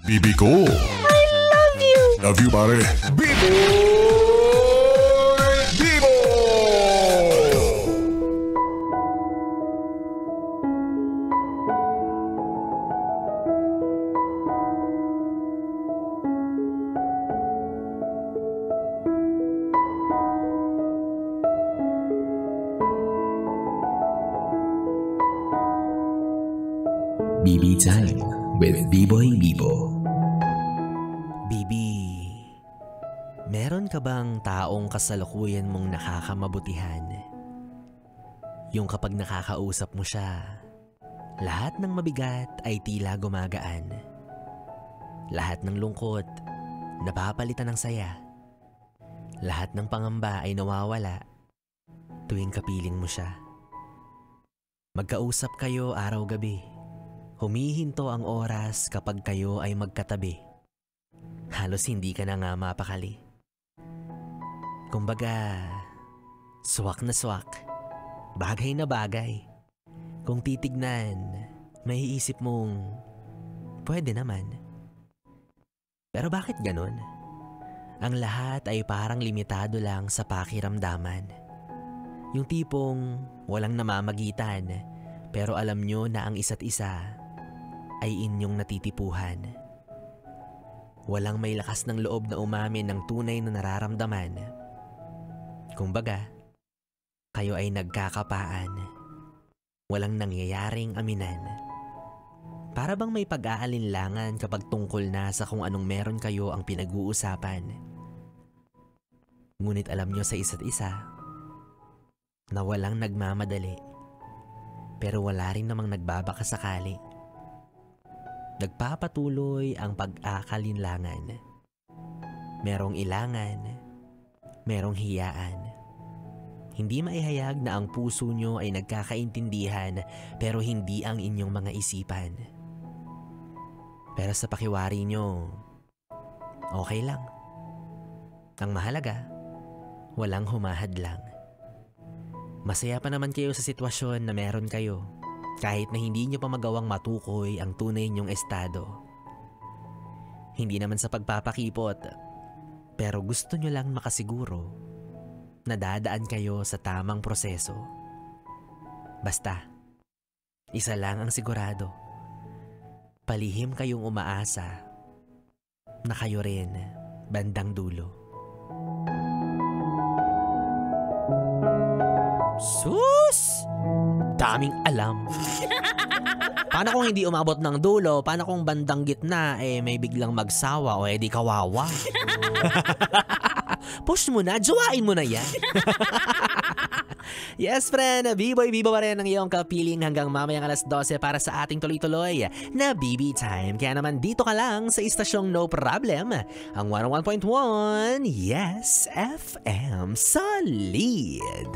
Bibi ko. I love you. Love you, pare. Bibo! Bibo! BB Time with B-Boy Bibo. Bibi, meron ka bang taong kasalukuyan mong nakakamabutihan? Yung kapag nakakausap mo siya, lahat ng mabigat ay tila gumagaan. Lahat ng lungkot, napapalitan ng saya. Lahat ng pangamba ay nawawala tuwing kapiling mo siya. Magkausap kayo araw-gabi. Humihinto ang oras kapag kayo ay magkatabi. Halos hindi ka na nga mapakali. Kumbaga, swak na swak, bagay na bagay. Kung titignan, may isip mong, pwede naman. Pero bakit ganun? Ang lahat ay parang limitado lang sa pakiramdaman. Yung tipong walang namamagitan, pero alam nyo na ang isa't isa ay inyong natitipuhan. Walang may lakas ng loob na umamin ng tunay na nararamdaman. Kumbaga, kayo ay nagkakapaan. Walang nangyayaring aminan. Para bang may pag-aalinlangan kapag tungkol na sa kung anong meron kayo ang pinag-uusapan. Ngunit alam nyo sa isa't isa na walang nagmamadali, pero wala rin namang nagbabakasakali. Nagpapatuloy ang pag-akalinlangan. Merong ilangan, merong hiyaan. Hindi maihayag na ang puso nyo ay nagkakaintindihan pero hindi ang inyong mga isipan. Pero sa pakiwari nyo, okay lang. Ang mahalaga, walang humahadlang. Masaya pa naman kayo sa sitwasyon na meron kayo. Kahit na hindi nyo pa magawang matukoy ang tunay nyong estado. Hindi naman sa pagpapakipot, pero gusto nyo lang makasiguro na dadaan kayo sa tamang proseso. Basta, isa lang ang sigurado. Palihim kayong umaasa na kayo rin bandang dulo. Sus! Daming alam. Paano kung hindi umabot ng dulo? Paano kung bandang gitna may biglang magsawa o di kawawa? Push mo na, jowain mo na yan. Yes friend, B-Boy Bibo pa rin ang iyong kapiling hanggang mamayang alas 12 para sa ating tuloy-tuloy na BB Time. Kaya naman dito ka lang sa istasyong No Problem, ang 101.1 Yes FM Solid.